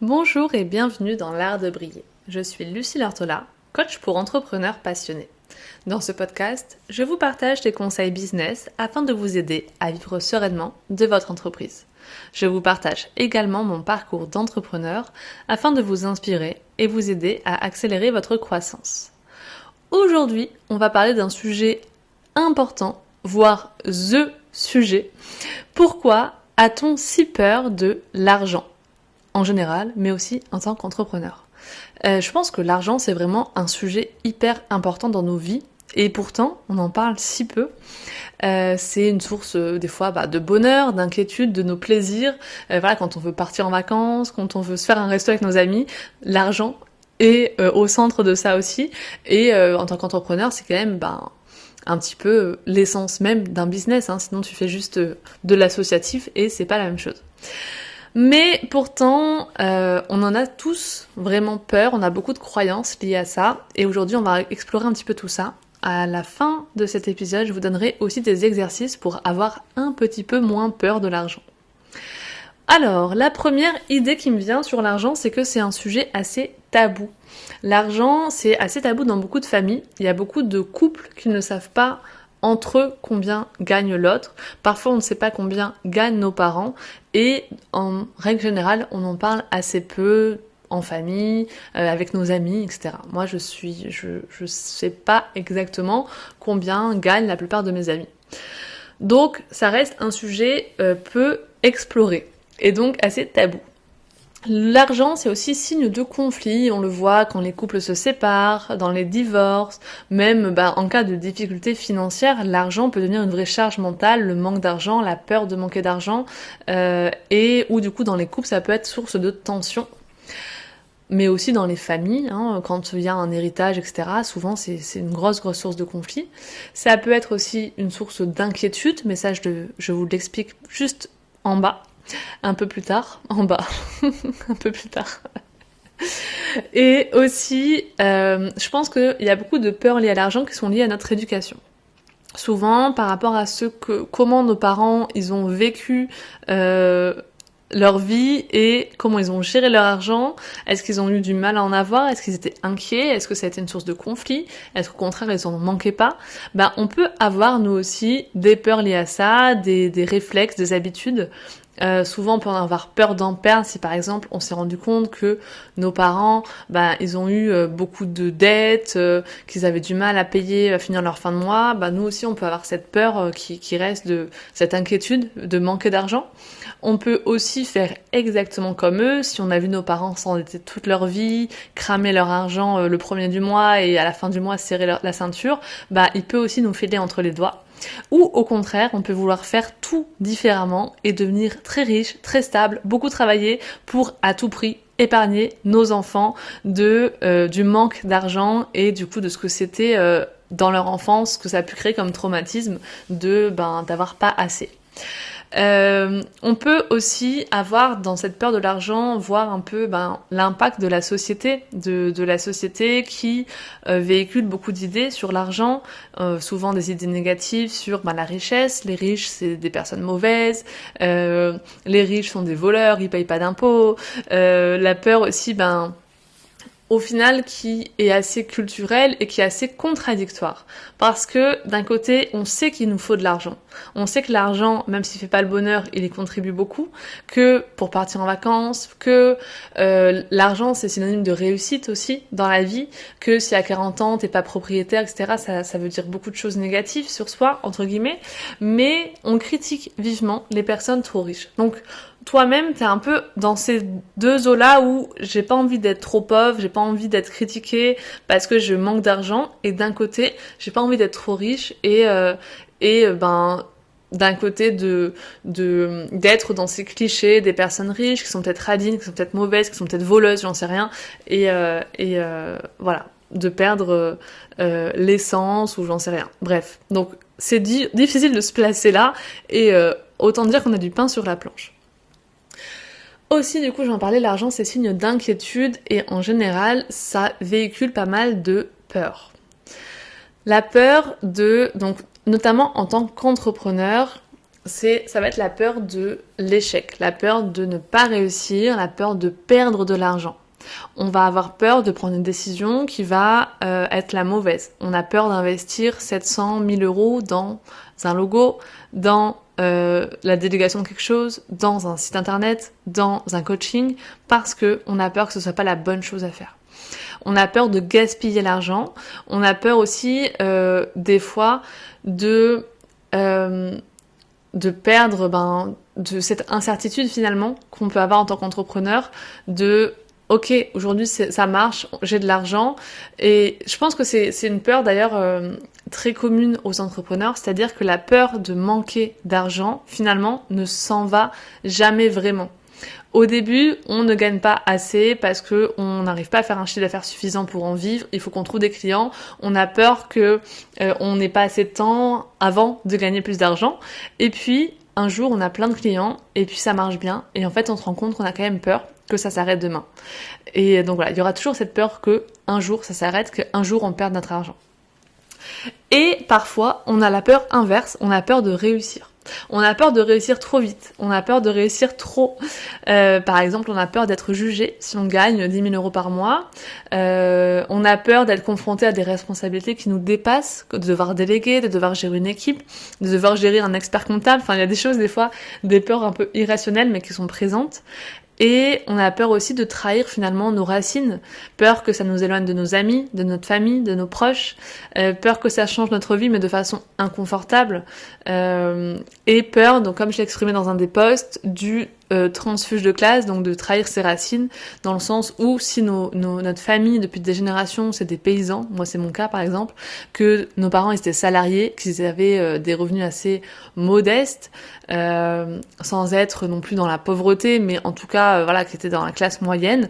Bonjour et bienvenue dans l'art de briller. Je suis Lucie Lartola, coach pour entrepreneurs passionnés. Dans ce podcast, je vous partage des conseils business afin de vous aider à vivre sereinement de votre entreprise. Je vous partage également mon parcours d'entrepreneur afin de vous inspirer et vous aider à accélérer votre croissance. Aujourd'hui, on va parler d'un sujet important, voire THE sujet. Pourquoi a-t-on si peur de l'argent ? En général, mais aussi en tant qu'entrepreneur. Je pense que l'argent, c'est vraiment un sujet hyper important dans nos vies, et pourtant, on en parle si peu. C'est une source, des fois, de bonheur, d'inquiétude, de nos plaisirs. Quand on veut partir en vacances, quand on veut se faire un resto avec nos amis, l'argent est au centre de ça aussi. Et en tant qu'entrepreneur, c'est quand même un petit peu l'essence même d'un business, hein. Sinon, tu fais juste de l'associatif et c'est pas la même chose. Mais pourtant, on en a tous vraiment peur, on a beaucoup de croyances liées à ça, et aujourd'hui on va explorer un petit peu tout ça. À la fin de cet épisode, je vous donnerai aussi des exercices pour avoir un petit peu moins peur de l'argent. Alors, la première idée qui me vient sur l'argent, c'est que c'est un sujet assez tabou. L'argent, c'est assez tabou dans beaucoup de familles, il y a beaucoup de couples qui ne savent pas entre eux combien gagne l'autre. Parfois on ne sait pas combien gagnent nos parents et en règle générale on en parle assez peu en famille, avec nos amis, etc. Moi je sais pas exactement combien gagnent la plupart de mes amis. Donc ça reste un sujet peu exploré et donc assez tabou. L'argent, c'est aussi signe de conflit, on le voit quand les couples se séparent, dans les divorces, même en cas de difficultés financières, l'argent peut devenir une vraie charge mentale, le manque d'argent, la peur de manquer d'argent, et ou du coup dans les couples ça peut être source de tension. Mais aussi dans les familles, hein, quand il y a un héritage, etc., souvent c'est une grosse source de conflit. Ça peut être aussi une source d'inquiétude, mais ça je vous l'explique juste en bas. Un peu plus tard, en bas, un peu plus tard. Et aussi, je pense qu'il y a beaucoup de peurs liées à l'argent qui sont liées à notre éducation. Souvent, par rapport à comment nos parents, ils ont vécu leur vie et comment ils ont géré leur argent. Est-ce qu'ils ont eu du mal à en avoir? Est-ce qu'ils étaient inquiets? Est-ce que ça a été une source de conflit? Est-ce qu'au contraire, ils en manquaient pas? On peut avoir, nous aussi, des peurs liées à ça, des réflexes, des habitudes. Souvent on peut en avoir peur d'en perdre si par exemple on s'est rendu compte que nos parents ils ont eu beaucoup de dettes, qu'ils avaient du mal à payer, à finir leur fin de mois, nous aussi on peut avoir cette peur qui reste, de cette inquiétude de manquer d'argent. On peut aussi faire exactement comme eux, si on a vu nos parents s'endetter toute leur vie, cramer leur argent le premier du mois et à la fin du mois serrer la ceinture, il peut aussi nous filer entre les doigts. Ou au contraire, on peut vouloir faire tout différemment et devenir très riche, très stable, beaucoup travailler pour à tout prix épargner nos enfants du manque d'argent et du coup de ce que c'était dans leur enfance, ce que ça a pu créer comme traumatisme d'avoir pas assez. On peut aussi avoir dans cette peur de l'argent voir un peu l'impact de la société, de la société qui véhicule beaucoup d'idées sur l'argent, souvent des idées négatives sur la richesse. Les riches c'est des personnes mauvaises, les riches sont des voleurs, ils payent pas d'impôts. La peur aussi au final qui est assez culturel et qui est assez contradictoire. Parce que d'un côté, on sait qu'il nous faut de l'argent. On sait que l'argent, même s'il fait pas le bonheur, il y contribue beaucoup, que pour partir en vacances, que l'argent c'est synonyme de réussite aussi dans la vie, que si à 40 ans t'es pas propriétaire, etc., ça veut dire beaucoup de choses négatives sur soi, entre guillemets, mais on critique vivement les personnes trop riches. Donc toi-même, t'es un peu dans ces deux eaux-là où j'ai pas envie d'être trop pauvre, j'ai pas envie d'être critiquée parce que je manque d'argent, et d'un côté, j'ai pas envie d'être trop riche et d'un côté d'être dans ces clichés des personnes riches qui sont peut-être radines, qui sont peut-être mauvaises, qui sont peut-être voleuses, j'en sais rien, et voilà, de perdre l'essence ou j'en sais rien. Bref, donc c'est difficile de se placer là et autant dire qu'on a du pain sur la planche. Aussi, du coup, j'en parlais, l'argent, c'est signe d'inquiétude et en général, ça véhicule pas mal de peur. La peur donc, notamment en tant qu'entrepreneur, ça va être la peur de l'échec, la peur de ne pas réussir, la peur de perdre de l'argent. On va avoir peur de prendre une décision qui va être la mauvaise. On a peur d'investir 700 000 euros dans un logo, dans la délégation de quelque chose, dans un site internet, dans un coaching, parce que on a peur que ce soit pas la bonne chose à faire. On a peur de gaspiller l'argent. On a peur aussi des fois de perdre de cette incertitude finalement qu'on peut avoir en tant qu'entrepreneur de ok, aujourd'hui ça marche, j'ai de l'argent. Et je pense que c'est une peur d'ailleurs très commune aux entrepreneurs, c'est-à-dire que la peur de manquer d'argent finalement ne s'en va jamais vraiment. Au début, on ne gagne pas assez parce que on n'arrive pas à faire un chiffre d'affaires suffisant pour en vivre. Il faut qu'on trouve des clients. On a peur que on n'ait pas assez de temps avant de gagner plus d'argent. Et puis, un jour, on a plein de clients et puis ça marche bien. Et en fait, on se rend compte qu'on a quand même peur que ça s'arrête demain. Et donc voilà, il y aura toujours cette peur que un jour ça s'arrête, qu'un jour on perde notre argent. Et parfois, on a la peur inverse, on a peur de réussir. On a peur de réussir trop vite, on a peur de réussir trop. Par exemple, on a peur d'être jugé si on gagne 10 000 euros par mois. On a peur d'être confronté à des responsabilités qui nous dépassent, de devoir déléguer, de devoir gérer une équipe, de devoir gérer un expert comptable. Enfin, il y a des choses, des fois, des peurs un peu irrationnelles, mais qui sont présentes. Et on a peur aussi de trahir finalement nos racines, peur que ça nous éloigne de nos amis, de notre famille, de nos proches, peur que ça change notre vie mais de façon inconfortable, et peur, donc comme je l'ai exprimé dans un des posts, du transfuge de classe, donc de trahir ses racines, dans le sens où si notre famille depuis des générations c'est des paysans, moi c'est mon cas par exemple, que nos parents étaient salariés, qu'ils avaient des revenus assez modestes, sans être non plus dans la pauvreté, mais en tout cas voilà, qui étaient dans la classe moyenne,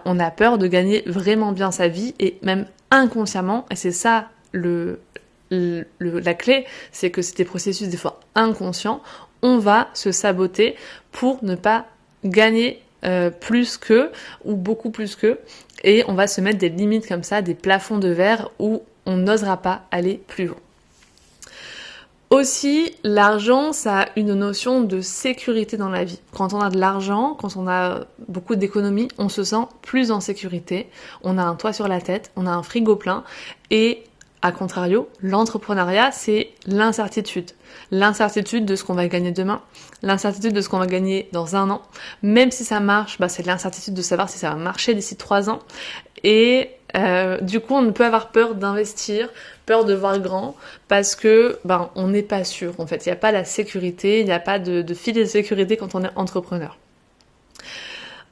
on a peur de gagner vraiment bien sa vie et même inconsciemment, et c'est ça la clé, c'est que c'est des processus des fois inconscients, on va se saboter pour ne pas gagner plus qu'eux ou beaucoup plus qu'eux, et on va se mettre des limites comme ça, des plafonds de verre où on n'osera pas aller plus haut. Aussi, l'argent, ça a une notion de sécurité dans la vie. Quand on a de l'argent, quand on a beaucoup d'économies, on se sent plus en sécurité, on a un toit sur la tête, on a un frigo plein, et à contrario, l'entrepreneuriat, c'est l'incertitude. L'incertitude de ce qu'on va gagner demain, l'incertitude de ce qu'on va gagner dans 1 an. Même si ça marche, c'est l'incertitude de savoir si ça va marcher d'ici 3 ans. Et du coup, on peut avoir peur d'investir, peur de voir grand, parce que on n'est pas sûr. En fait, il n'y a pas la sécurité, il n'y a pas de filet de sécurité quand on est entrepreneur.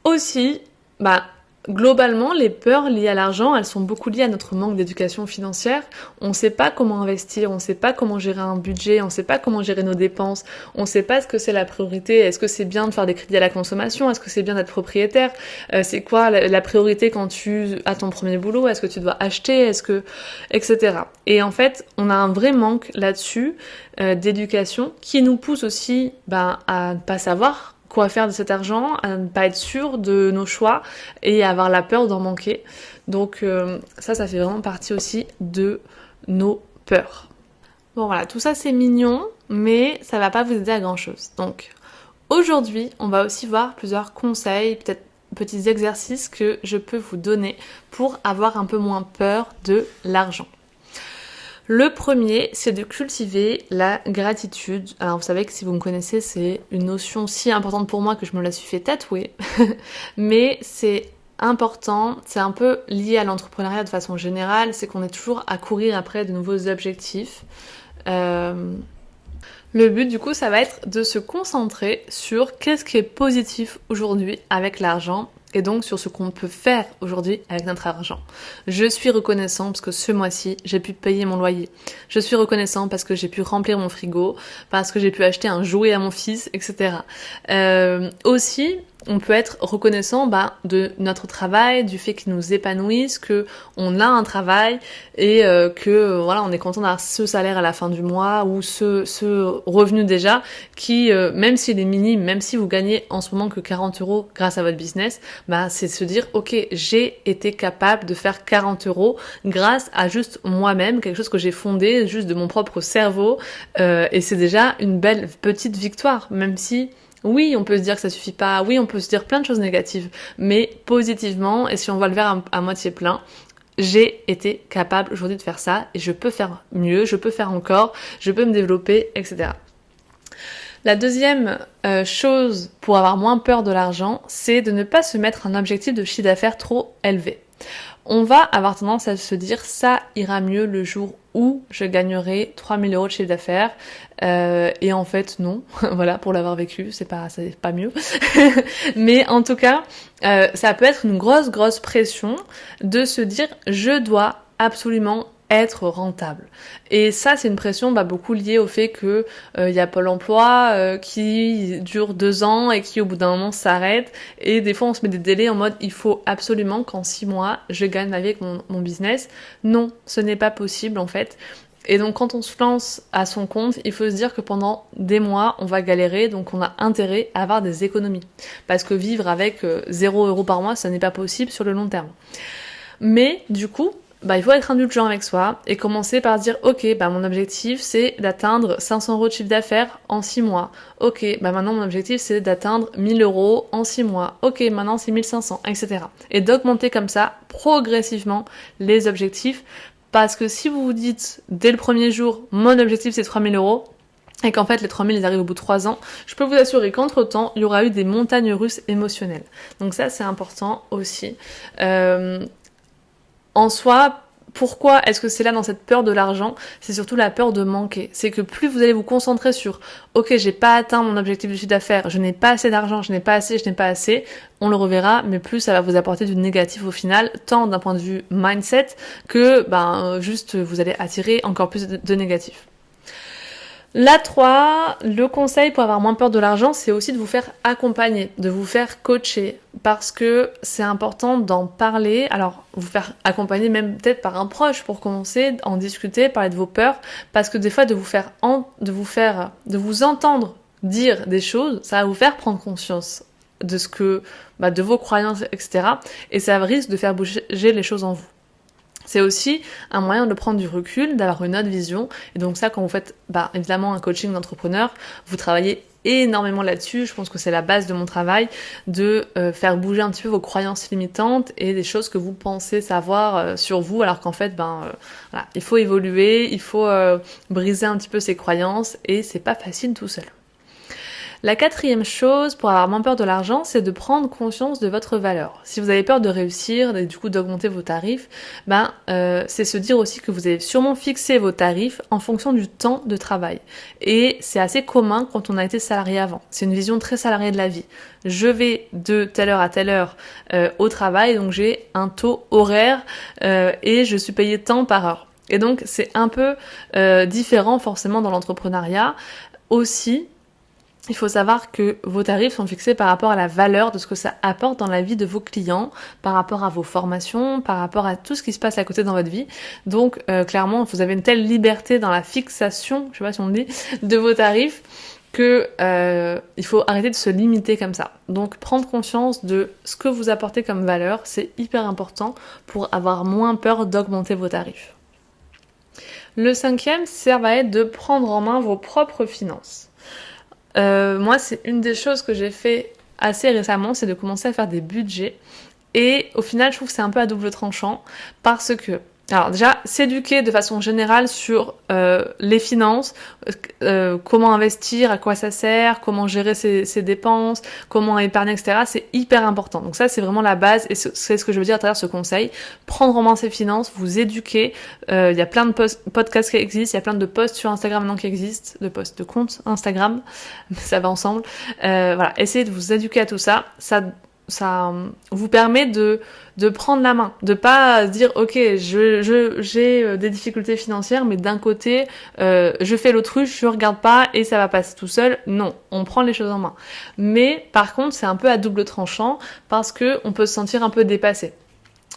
Aussi, globalement, les peurs liées à l'argent, elles sont beaucoup liées à notre manque d'éducation financière. On ne sait pas comment investir, on ne sait pas comment gérer un budget, on ne sait pas comment gérer nos dépenses, on ne sait pas ce que c'est la priorité. Est-ce que c'est bien de faire des crédits à la consommation? Est-ce que c'est bien d'être propriétaire? C'est quoi la priorité quand tu as ton premier boulot? Est-ce que tu dois acheter? Etc. Et en fait, on a un vrai manque là-dessus d'éducation qui nous pousse aussi à ne pas savoir quoi faire de cet argent, à ne pas être sûr de nos choix et à avoir la peur d'en manquer. Donc ça fait vraiment partie aussi de nos peurs. Bon voilà, tout ça c'est mignon, mais ça va pas vous aider à grand chose. Donc aujourd'hui, on va aussi voir plusieurs conseils, peut-être petits exercices que je peux vous donner pour avoir un peu moins peur de l'argent. Le premier, c'est de cultiver la gratitude. Alors vous savez que si vous me connaissez, c'est une notion si importante pour moi que je me la suis fait tatouer. Mais c'est important, c'est un peu lié à l'entrepreneuriat de façon générale, c'est qu'on est toujours à courir après de nouveaux objectifs. Le but du coup, ça va être de se concentrer sur qu'est-ce qui est positif aujourd'hui avec l'argent, et donc sur ce qu'on peut faire aujourd'hui avec notre argent. Je suis reconnaissant parce que ce mois-ci, j'ai pu payer mon loyer. Je suis reconnaissant parce que j'ai pu remplir mon frigo, parce que j'ai pu acheter un jouet à mon fils, etc. Aussi, on peut être reconnaissant de notre travail, du fait qu'il nous épanouisse, que on a un travail et que voilà, on est content d'avoir ce salaire à la fin du mois ou ce revenu déjà qui, même s'il est minime, même si vous gagnez en ce moment que 40 € grâce à votre business, c'est se dire ok, j'ai été capable de faire 40 € grâce à juste moi-même, quelque chose que j'ai fondé juste de mon propre cerveau et c'est déjà une belle petite victoire, même si oui, on peut se dire que ça suffit pas, oui, on peut se dire plein de choses négatives, mais positivement, et si on voit le verre à moitié plein, j'ai été capable aujourd'hui de faire ça, et je peux faire mieux, je peux faire encore, je peux me développer, etc. La deuxième chose pour avoir moins peur de l'argent, c'est de ne pas se mettre un objectif de chiffre d'affaires trop élevé. On va avoir tendance à se dire ça ira mieux le jour où je gagnerai 3 000 € de chiffre d'affaires et en fait non, voilà, pour l'avoir vécu, c'est pas mieux. Mais en tout cas, ça peut être une grosse pression de se dire je dois absolument être rentable. Et ça, c'est une pression beaucoup liée au fait que y a Pôle emploi qui dure 2 ans et qui au bout d'un moment s'arrête. Et des fois, on se met des délais en mode il faut absolument qu'en 6 mois, je gagne ma vie avec mon business. Non, ce n'est pas possible en fait. Et donc quand on se lance à son compte, il faut se dire que pendant des mois, on va galérer, donc on a intérêt à avoir des économies. Parce que vivre avec 0 € par mois, ça n'est pas possible sur le long terme. Mais du coup, il faut être indulgent avec soi et commencer par dire ok, mon objectif c'est d'atteindre 500 € de chiffre d'affaires en 6 mois. Ok, maintenant mon objectif c'est d'atteindre 1000 € en 6 mois. Ok, maintenant c'est 1500, etc. Et d'augmenter comme ça progressivement les objectifs. Parce que si vous vous dites dès le premier jour, mon objectif c'est 3000 € et qu'en fait les 3000 ils arrivent au bout de 3 ans, je peux vous assurer qu'entre temps, il y aura eu des montagnes russes émotionnelles. Donc ça c'est important aussi. En soi, pourquoi est-ce que c'est là dans cette peur de l'argent ? C'est surtout la peur de manquer. C'est que plus vous allez vous concentrer sur « Ok, j'ai pas atteint mon objectif de chiffre d'affaires, je n'ai pas assez d'argent, je n'ai pas assez », on le reverra, mais plus ça va vous apporter du négatif au final, tant d'un point de vue mindset que juste vous allez attirer encore plus de négatif. La 3, le conseil pour avoir moins peur de l'argent, c'est aussi de vous faire accompagner, de vous faire coacher, parce que c'est important d'en parler, alors vous faire accompagner même peut-être par un proche pour commencer, en discuter, parler de vos peurs, parce que des fois de vous entendre dire des choses, ça va vous faire prendre conscience de ce que, de vos croyances, etc. Et ça risque de faire bouger les choses en vous. C'est aussi un moyen de prendre du recul, d'avoir une autre vision. Et donc ça, quand vous faites évidemment un coaching d'entrepreneur, vous travaillez énormément là-dessus. Je pense que c'est la base de mon travail, de faire bouger un petit peu vos croyances limitantes et des choses que vous pensez savoir sur vous, alors qu'en fait, il faut évoluer, il faut briser un petit peu ces croyances et c'est pas facile tout seul. La 4e chose pour avoir moins peur de l'argent, c'est de prendre conscience de votre valeur. Si vous avez peur de réussir et du coup d'augmenter vos tarifs, c'est se dire aussi que vous avez sûrement fixé vos tarifs en fonction du temps de travail. Et c'est assez commun quand on a été salarié avant. C'est une vision très salariée de la vie. Je vais de telle heure à telle heure au travail, donc j'ai un taux horaire et je suis payée tant par heure. Et donc c'est un peu différent forcément dans l'entrepreneuriat. Aussi, il faut savoir que vos tarifs sont fixés par rapport à la valeur de ce que ça apporte dans la vie de vos clients, par rapport à vos formations, par rapport à tout ce qui se passe à côté dans votre vie. Donc clairement, vous avez une telle liberté dans la fixation, je sais pas si on dit, de vos tarifs, que il faut arrêter de se limiter comme ça. Donc prendre conscience de ce que vous apportez comme valeur, c'est hyper important pour avoir moins peur d'augmenter vos tarifs. Le 5e, ça va être de prendre en main vos propres finances. Moi, c'est une des choses que j'ai fait assez récemment, c'est de commencer à faire des budgets. Et au final, je trouve que c'est un peu à double tranchant parce que, alors déjà, s'éduquer de façon générale sur les finances, comment investir, à quoi ça sert, comment gérer ses dépenses, comment épargner, etc. C'est hyper important. Donc ça, c'est vraiment la base et c'est ce que je veux dire à travers ce conseil. Prendre en main ses finances, vous éduquer. Il y a plein de podcasts qui existent, il y a plein de posts sur Instagram maintenant qui existent, de comptes Instagram, ça va ensemble. Essayez de vous éduquer à tout ça. Ça ça vous permet de prendre la main, de pas dire ok j'ai des difficultés financières, mais d'un côté je fais l'autruche, je regarde pas et ça va passer tout seul. Non, on prend les choses en main. Mais par contre c'est un peu à double tranchant parce que on peut se sentir un peu dépassé.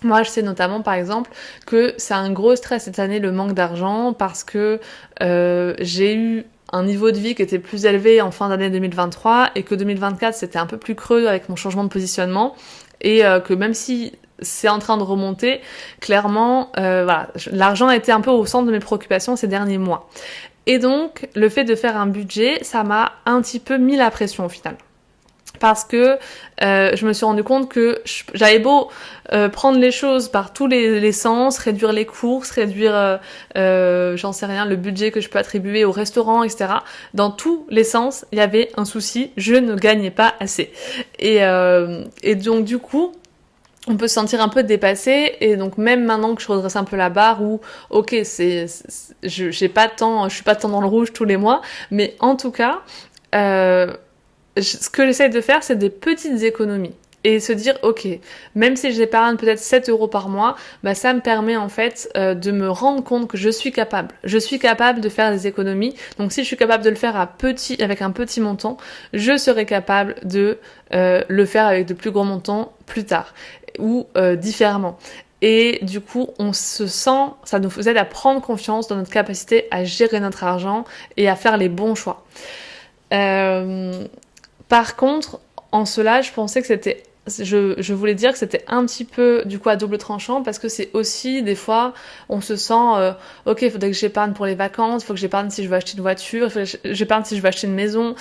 Moi, je sais notamment, par exemple, que c'est un gros stress cette année, le manque d'argent, parce que j'ai eu un niveau de vie qui était plus élevé en fin d'année 2023 et que 2024, c'était un peu plus creux avec mon changement de positionnement et que même si c'est en train de remonter, clairement, voilà, l'argent a été un peu au centre de mes préoccupations ces derniers mois. Et donc, le fait de faire un budget, ça m'a un petit peu mis la pression au final. Parce que je me suis rendu compte que j'avais beau prendre les choses par tous les sens, réduire les courses, réduire, j'en sais rien, le budget que je peux attribuer au restaurant, etc. Dans tous les sens, il y avait un souci, je ne gagnais pas assez. Et donc du coup, on peut se sentir un peu dépassé, et donc même maintenant que je redresse un peu la barre, où ok, je suis pas tant dans le rouge tous les mois, mais en tout cas, ce que j'essaye de faire, c'est des petites économies. Et se dire, ok, même si j'épargne peut-être 7 euros par mois, bah ça me permet en fait de me rendre compte que je suis capable. Je suis capable de faire des économies. Donc si je suis capable de le faire avec un petit montant, je serai capable de le faire avec de plus gros montants plus tard ou différemment. Et du coup, on se sent, ça nous aide à prendre confiance dans notre capacité à gérer notre argent et à faire les bons choix. Par contre, en cela, je pensais que je voulais dire que c'était un petit peu du coup à double tranchant, parce que c'est aussi des fois on se sent ok, il faudrait que j'épargne pour les vacances, il faut que j'épargne si je veux acheter une voiture, il faut que j'épargne si je veux acheter une maison,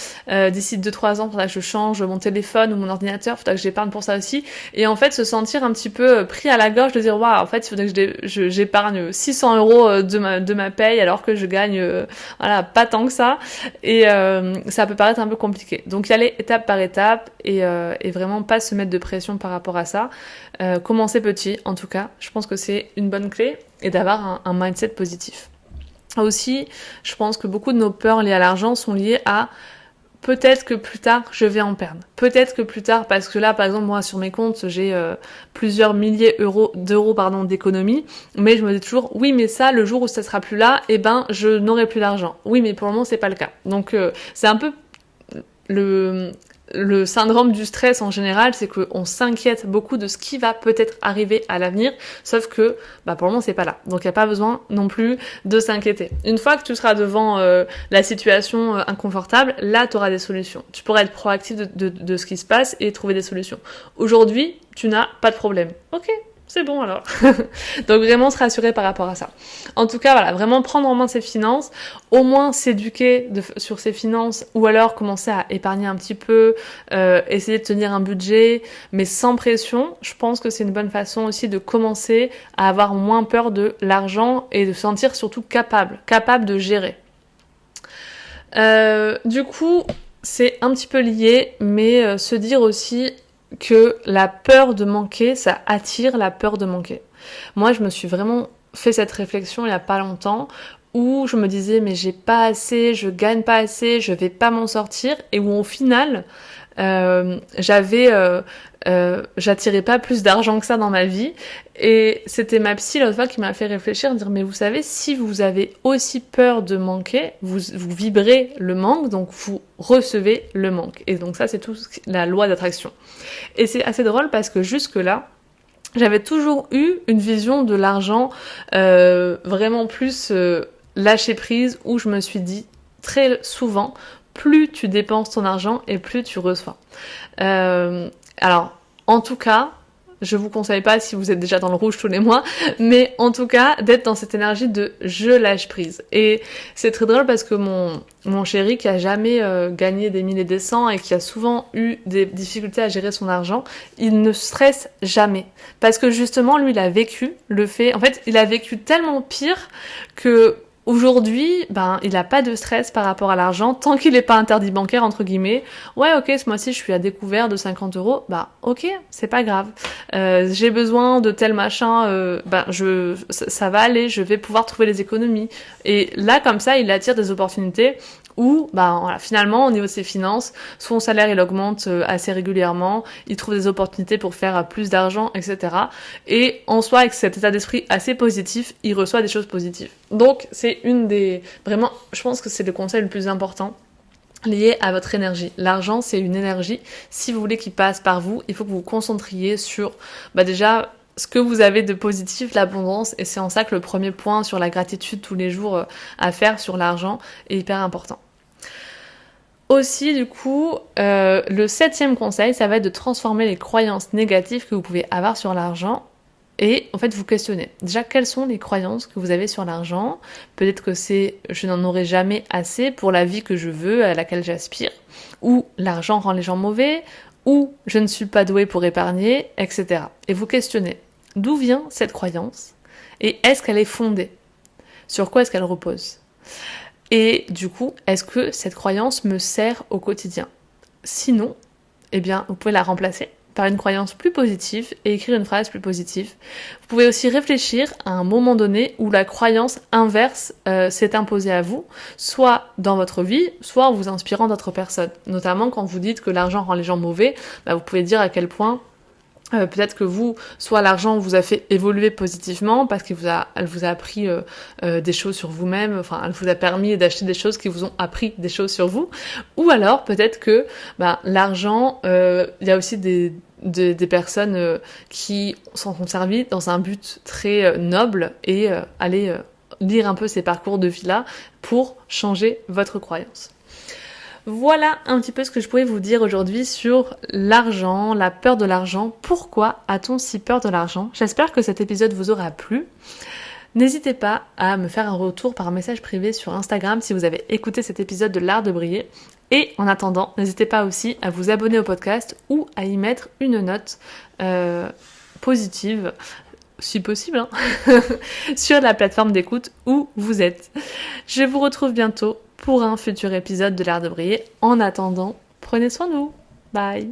d'ici 2-3 ans il faudra que je change mon téléphone ou mon ordinateur, il faudra que j'épargne pour ça aussi, et en fait se sentir un petit peu pris à la gorge de dire waouh, en fait il faudrait que j'épargne 600 euros de ma paye alors que je gagne voilà, pas tant que ça, et ça peut paraître un peu compliqué. Donc y aller étape par étape et vraiment pas se mettre de pression par rapport à ça. Commencer petit, en tout cas, je pense que c'est une bonne clé, et d'avoir un mindset positif. Aussi, je pense que beaucoup de nos peurs liées à l'argent sont liées à peut-être que plus tard je vais en perdre. Peut-être que plus tard, parce que là par exemple moi sur mes comptes j'ai plusieurs milliers d'euros d'économies, mais je me dis toujours oui mais ça le jour où ça sera plus là, eh ben je n'aurai plus d'argent. Oui mais pour le moment c'est pas le cas. Donc c'est un peu le syndrome du stress en général, c'est qu'on s'inquiète beaucoup de ce qui va peut-être arriver à l'avenir, sauf que pour le moment c'est pas là. Donc il n'y a pas besoin non plus de s'inquiéter. Une fois que tu seras devant la situation inconfortable, là tu auras des solutions. Tu pourras être proactif de ce qui se passe et trouver des solutions. Aujourd'hui, tu n'as pas de problème. Ok, c'est bon alors. Donc vraiment se rassurer par rapport à ça. En tout cas, voilà, vraiment prendre en main ses finances, au moins s'éduquer sur ses finances, ou alors commencer à épargner un petit peu, essayer de tenir un budget, mais sans pression. Je pense que c'est une bonne façon aussi de commencer à avoir moins peur de l'argent et de se sentir surtout capable de gérer. Du coup, c'est un petit peu lié, mais se dire aussi que la peur de manquer, ça attire la peur de manquer. Moi, je me suis vraiment fait cette réflexion il y a pas longtemps, où je me disais mais j'ai pas assez, je gagne pas assez, je vais pas m'en sortir, et où au final j'attirais pas plus d'argent que ça dans ma vie. Et c'était ma psy l'autre fois qui m'a fait réfléchir, dire mais vous savez, si vous avez aussi peur de manquer, vous vibrez le manque, donc vous recevez le manque. Et donc ça c'est tout la loi d'attraction. Et c'est assez drôle parce que jusque là j'avais toujours eu une vision de l'argent vraiment plus lâcher prise, où je me suis dit très souvent, plus tu dépenses ton argent et plus tu reçois. Alors, en tout cas, je vous conseille pas si vous êtes déjà dans le rouge tous les mois, mais en tout cas, d'être dans cette énergie de je lâche prise. Et c'est très drôle parce que mon chéri, qui a jamais gagné des 1000 et des 100 et qui a souvent eu des difficultés à gérer son argent, il ne stresse jamais. Parce que justement, lui, il a vécu il a vécu tellement pire que aujourd'hui, il a pas de stress par rapport à l'argent, tant qu'il est pas interdit bancaire, entre guillemets. Ouais, ok, ce mois-ci, je suis à découvert de 50 euros. Ok, c'est pas grave. J'ai besoin de tel machin, ça va aller, je vais pouvoir trouver les économies. Et là, comme ça, il attire des opportunités où voilà, finalement au niveau de ses finances, son salaire il augmente assez régulièrement, il trouve des opportunités pour faire plus d'argent, etc. Et en soi, avec cet état d'esprit assez positif, il reçoit des choses positives. Donc c'est vraiment, je pense que c'est le conseil le plus important lié à votre énergie. L'argent, c'est une énergie. Si vous voulez qu'il passe par vous, il faut que vous vous concentriez sur déjà ce que vous avez de positif, l'abondance, et c'est en ça que le premier point sur la gratitude tous les jours à faire sur l'argent est hyper important. Aussi, du coup, le 7e conseil, ça va être de transformer les croyances négatives que vous pouvez avoir sur l'argent et en fait vous questionner. Déjà, quelles sont les croyances que vous avez sur l'argent ? Peut-être que c'est « je n'en aurai jamais assez pour la vie que je veux, à laquelle j'aspire », ou « l'argent rend les gens mauvais », ou « je ne suis pas doué pour épargner », etc. Et vous questionnez. D'où vient cette croyance ? Et est-ce qu'elle est fondée ? Sur quoi est-ce qu'elle repose ? Et du coup, est-ce que cette croyance me sert au quotidien ? Sinon, eh bien, vous pouvez la remplacer par une croyance plus positive et écrire une phrase plus positive. Vous pouvez aussi réfléchir à un moment donné où la croyance inverse s'est imposée à vous, soit dans votre vie, soit en vous inspirant d'autres personnes. Notamment quand vous dites que l'argent rend les gens mauvais, vous pouvez dire à quel point peut-être que soit l'argent vous a fait évoluer positivement parce qu'elle vous a appris des choses sur vous-même, enfin elle vous a permis d'acheter des choses qui vous ont appris des choses sur vous, ou alors peut-être que l'argent, il y a aussi des personnes qui s'en sont servies dans un but très noble et aller lire un peu ces parcours de vie-là pour changer votre croyance. Voilà un petit peu ce que je pouvais vous dire aujourd'hui sur l'argent, la peur de l'argent. Pourquoi a-t-on si peur de l'argent ? J'espère que cet épisode vous aura plu. N'hésitez pas à me faire un retour par message privé sur Instagram si vous avez écouté cet épisode de l'art de briller. Et en attendant, n'hésitez pas aussi à vous abonner au podcast ou à y mettre une note positive, si possible, sur la plateforme d'écoute où vous êtes. Je vous retrouve bientôt pour un futur épisode de l'art de briller. En attendant, prenez soin de vous. Bye.